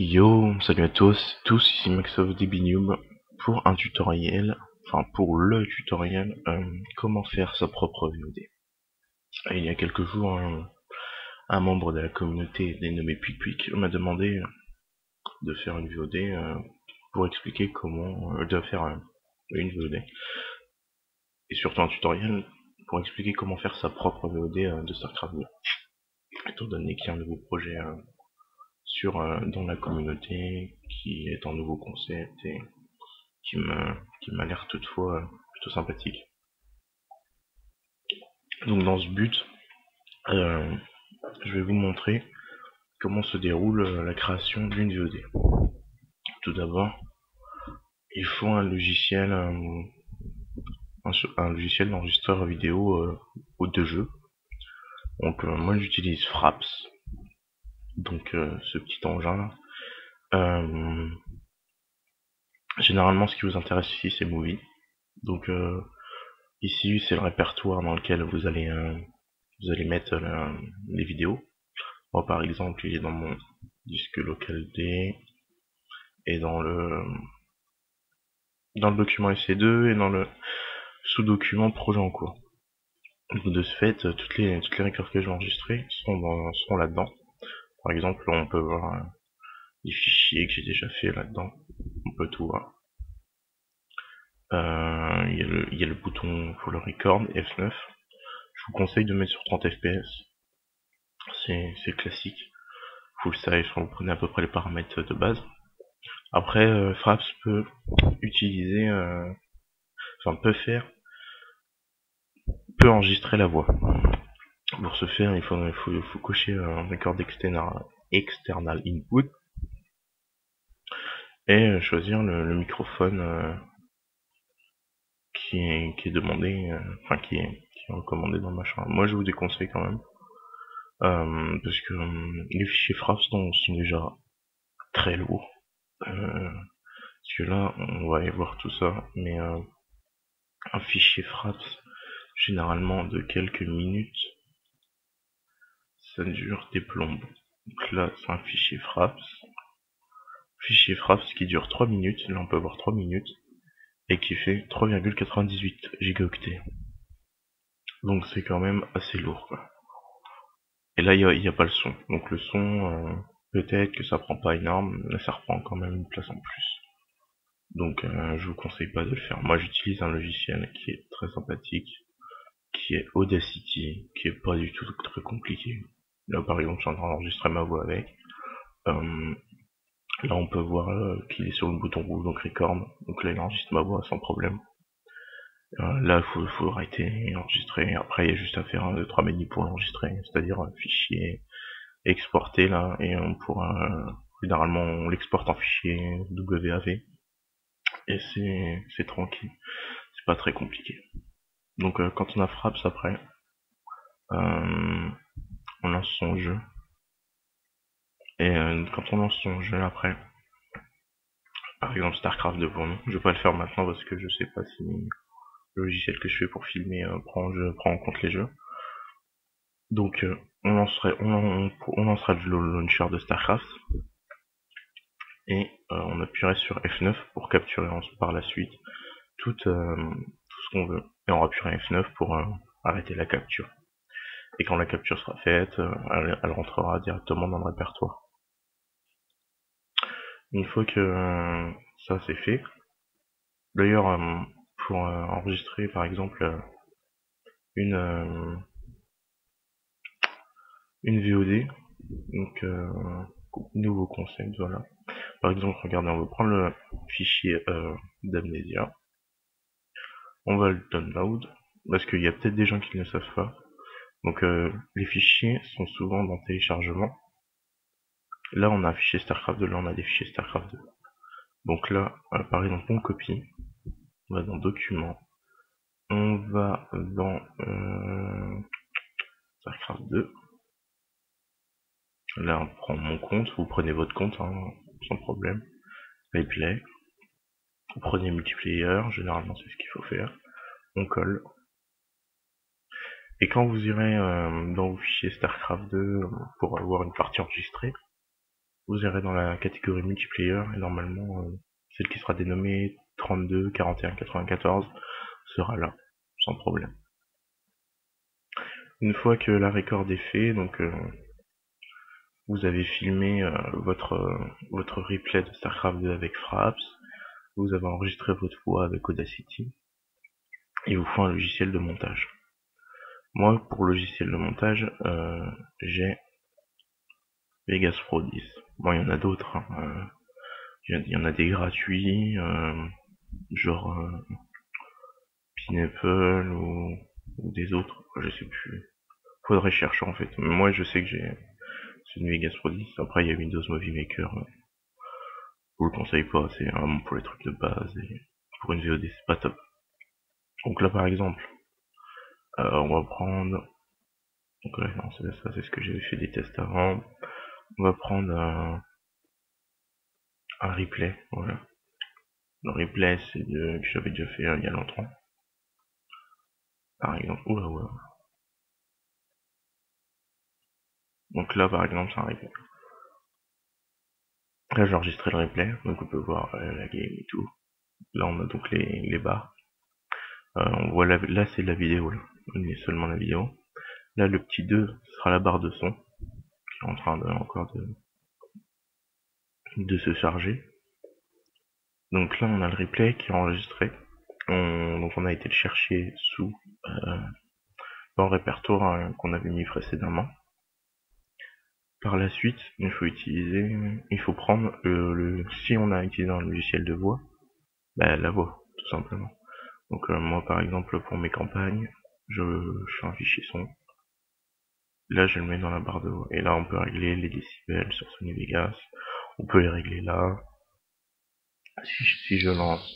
Yo, salut à tous, ici MaxofDBNoob pour un tutoriel, pour le tutoriel comment faire sa propre VOD. Et il y a quelques jours, un membre de la communauté dénommé PuicPuic m'a demandé de faire une VOD pour expliquer comment de faire une VOD et surtout un tutoriel pour expliquer comment faire sa propre VOD de StarCraft 2. Étant donné qu'il y a un nouveau projet dans la communauté qui est un nouveau concept et qui m'a l'air toutefois plutôt sympathique. Donc dans ce but, je vais vous montrer comment se déroule la création d'une VOD. Tout d'abord, il faut un logiciel d'enregistreur vidéo de jeu. Donc moi j'utilise Fraps, donc ce petit engin là. Généralement ce qui vous intéresse ici c'est Movie. Donc ici c'est le répertoire dans lequel vous allez mettre les vidéos. Moi par exemple il est dans mon disque local D et dans le document SC2 et dans le sous-document projet en cours. Donc de ce fait, toutes les records que j'ai enregistrés sont là-dedans. Par exemple, on peut voir les fichiers que j'ai déjà fait là-dedans. On peut tout voir. Il y a le bouton pour le record, F9. Je vous conseille de mettre sur 30 fps. C'est classique. Full size, vous prenez à peu près les paramètres de base. Après, Fraps peut peut enregistrer la voix. Pour ce faire, il faut cocher un record external input et choisir le microphone qui est demandé, qui est recommandé dans le machin. Moi, je vous déconseille quand même, parce que les fichiers Fraps sont déjà très lourds. Parce que là, on va aller voir tout ça, mais un fichier Fraps, généralement de quelques minutes, ça dure des plombes. Donc là, c'est un fichier Fraps. Fichier Fraps qui dure 3 minutes, là on peut voir 3 minutes, et qui fait 3,98 gigaoctets. Donc c'est quand même assez lourd quoi. Et là il y a pas le son. Donc le son, peut-être que ça prend pas énorme, mais ça reprend quand même une place en plus. Donc je vous conseille pas de le faire. Moi j'utilise un logiciel qui est très sympathique, qui est Audacity, qui est pas du tout très compliqué. Là par exemple je suis en train d'enregistrer ma voix avec. Là on peut voir qu'il est sur le bouton rouge, donc record. Donc là il enregistre ma voix sans problème. Là faut arrêter et enregistrer. Après il y a juste à faire 1, 2, 3 menus pour l'enregistrer, c'est-à-dire un fichier exporté là, et on pourra généralement on l'exporte en fichier WAV. Et c'est tranquille. C'est pas très compliqué. Donc quand on a Fraps après, on lance son jeu. Et quand on lance son jeu après, par exemple StarCraft 2 pour nous, je vais pas le faire maintenant parce que je sais pas si le logiciel que je fais pour filmer prend en compte les jeux. Donc on lancera le launcher de StarCraft et on appuierait sur F9 pour capturer par la suite tout ce qu'on veut. Et on appuierait F9 pour arrêter la capture. Et quand la capture sera faite, elle rentrera directement dans le répertoire. Une fois que ça c'est fait, d'ailleurs pour enregistrer par exemple une VOD, donc nouveau concept, voilà. Par exemple, regardez, on va prendre le fichier d'Amnesia, on va le download, parce qu'il y a peut-être des gens qui ne le savent pas. Donc les fichiers sont souvent dans téléchargement. Là on a un fichier StarCraft 2, là on a des fichiers StarCraft 2. Donc là, par exemple, on copie, on va dans Documents, on va dans StarCraft 2. Là on prend mon compte, vous prenez votre compte hein, sans problème. Replay, vous prenez multiplayer, généralement c'est ce qu'il faut faire. On colle. Et quand vous irez dans vos fichiers StarCraft 2 pour avoir une partie enregistrée, vous irez dans la catégorie multiplayer et normalement celle qui sera dénommée 32 41 94 sera là, sans problème. Une fois que la record est fait, donc vous avez filmé votre replay de StarCraft 2 avec Fraps, vous avez enregistré votre voix avec Audacity, et il vous faut un logiciel de montage. Moi, pour logiciel de montage, j'ai Vegas Pro 10. Bon, il y en a d'autres, hein. Il y en a des gratuits, genre Pineapple ou des autres, je sais plus. Faudrait chercher en fait. Mais moi, je sais que j'ai une Vegas Pro 10. Après, il y a Windows Movie Maker. Je vous le conseille pas, c'est vraiment pour les trucs de base et pour une VOD, c'est pas top. Donc là, par exemple, on va prendre. Donc là, non, ça, c'est ce que j'avais fait des tests avant. On va prendre un replay, voilà. Le replay, c'est que j'avais déjà fait il y a longtemps. Par exemple, oula. Donc là, par exemple, c'est un replay. Là, j'ai enregistré le replay, donc on peut voir la game et tout. Là, on a donc les barres. On voit là, c'est la vidéo, là. On est seulement la vidéo. Là, le petit 2 sera la barre de son, qui est en train encore de se charger. Donc là, on a le replay qui est enregistré. Donc on a été le chercher dans le répertoire qu'on avait mis précédemment. Par la suite, il faut prendre si on a utilisé un logiciel de voix, la voix, tout simplement. Donc moi, par exemple, pour mes campagnes, je fais un fichier son. Là, je le mets dans la barre de voix. Et là, on peut régler les décibels sur Sony Vegas. On peut les régler là. Si je lance,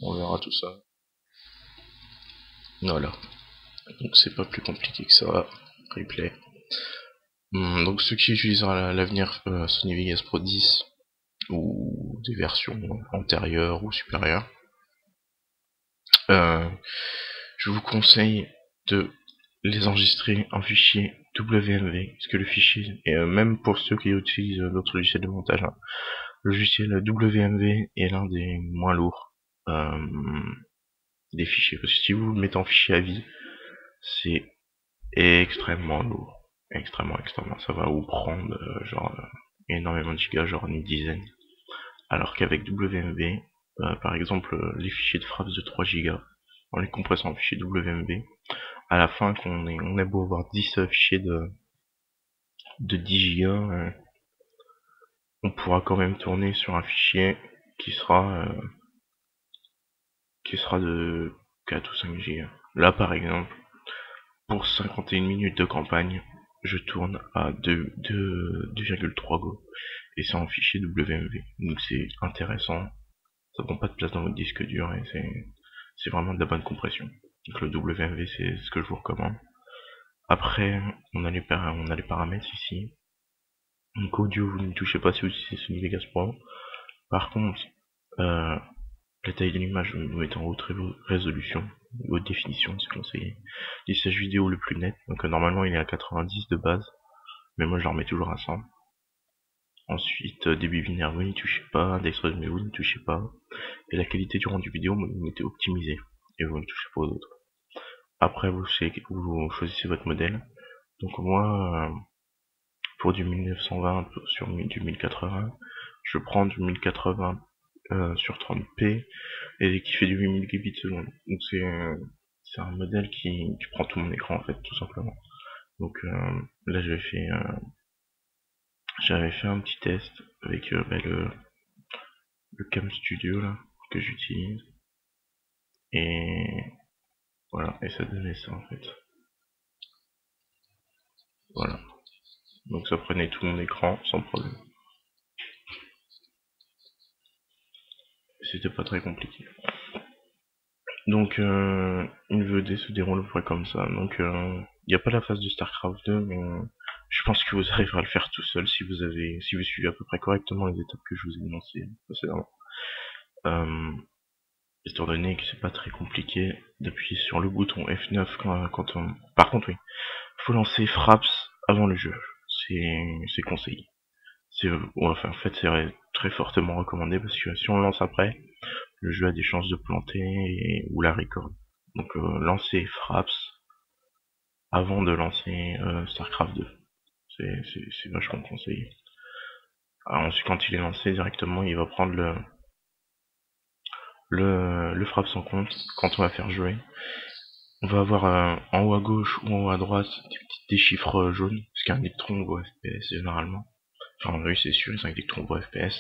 on verra tout ça. Voilà. Donc c'est pas plus compliqué que ça. Replay. Donc ceux qui utiliseront à l'avenir Sony Vegas Pro 10 ou des versions antérieures ou supérieures, je vous conseille de les enregistrer en fichier WMV, parce que le fichier, et même pour ceux qui utilisent d'autres logiciels de montage, hein, le logiciel WMV est l'un des moins lourds des fichiers, parce que si vous le mettez en fichier à vie, c'est extrêmement lourd, extrêmement, ça va vous prendre énormément de gigas, genre une dizaine, alors qu'avec WMV, par exemple les fichiers de Fraps de 3 gigas, on les compresse en fichier WMV, à la fin on est beau avoir 10 fichiers de 10 gigas, on pourra quand même tourner sur un fichier qui sera de 4 ou 5 gigas. Là par exemple, pour 51 minutes de campagne, je tourne à 2,3 Go. Et c'est en fichier WMV. Donc c'est intéressant. Ça prend pas de place dans votre disque dur et c'est vraiment de la bonne compression. Donc le WMV, c'est ce que je vous recommande. Après, on a les paramètres ici. Donc audio, vous ne touchez pas si vous utilisez Sony Vegas Pro. Par contre, la taille de l'image, vous mettez en haute résolution, haute définition, c'est conseillé. Lissage vidéo le plus net, donc normalement il est à 90 de base, mais moi je le remets toujours à 100. Ensuite, débit binaire, vous n'y touchez pas, index résumé, vous n'y touchez pas. Et la qualité du rendu vidéo, vous mettez optimisé, et vous ne touchez pas aux autres. Après, vous choisissez votre modèle. Donc moi, pour du 1920 sur du 1080, je prends du 1080 sur 30p et qui fait du 8000 Mbps seconde. Donc c'est un modèle qui prend tout mon écran en fait, tout simplement. Donc là j'avais fait un petit test avec le Cam Studio là que j'utilise et voilà, et ça donnait ça en fait. Voilà. Donc ça prenait tout mon écran sans problème. C'était pas très compliqué. Donc une VOD se déroule à peu près comme ça. Donc il n'y a pas la phase de StarCraft 2, mais je pense que vous arriverez à le faire tout seul si vous suivez à peu près correctement les étapes que je vous ai énoncées précédemment. Étant donné que c'est pas très compliqué d'appuyer sur le bouton F9 quand on... Par contre oui, faut lancer Fraps avant le jeu. C'est conseillé. en fait, c'est très fortement recommandé parce que si on le lance après, le jeu a des chances de planter ou la record. Donc lancer Fraps avant de lancer StarCraft 2. C'est vachement conseillé. Alors ensuite, quand il est lancé directement, il va prendre le Fraps en compte quand on va faire jouer. On va avoir en haut à gauche ou en haut à droite des chiffres jaunes, ce qui indique trompe au FPS généralement. Enfin oui, c'est sûr, ils indiquent trompe au FPS.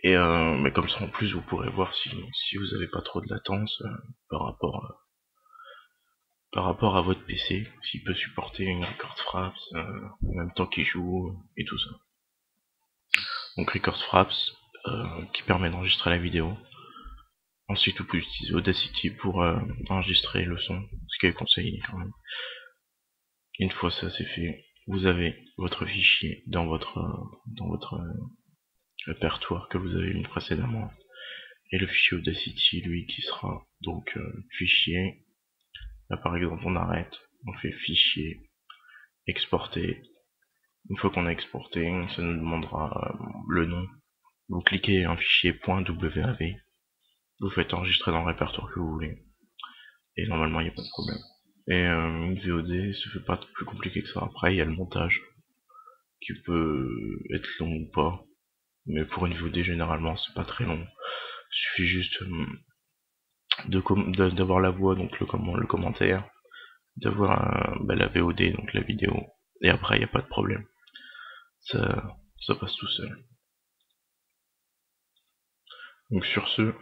Et mais comme ça en plus vous pourrez voir si vous avez pas trop de latence par rapport à votre PC, s'il peut supporter une record fraps en même temps qu'il joue et tout ça. Donc record fraps qui permet d'enregistrer la vidéo. Ensuite vous pouvez utiliser Audacity pour enregistrer le son, ce qui est conseillé quand même. Une fois ça c'est fait, vous avez votre fichier dans votre répertoire que vous avez mis précédemment. Et le fichier Audacity, lui, qui sera donc fichier. Là, par exemple, on arrête, on fait fichier, exporter. Une fois qu'on a exporté, ça nous demandera le nom. Vous cliquez un fichier .wav, vous faites enregistrer dans le répertoire que vous voulez. Et normalement, il n'y a pas de problème. Et une VOD, ça fait pas plus compliqué que ça. Après, il y a le montage, qui peut être long ou pas. Mais pour une VOD, généralement, c'est pas très long. Il suffit juste d'avoir la voix, donc le commentaire, d'avoir la VOD, donc la vidéo, et après il n'y a pas de problème. Ça passe tout seul. Donc sur ce,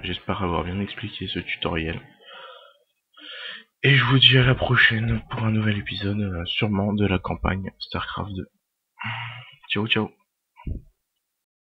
j'espère avoir bien expliqué ce tutoriel. Et je vous dis à la prochaine pour un nouvel épisode, sûrement de la campagne StarCraft 2. Ciao ciao.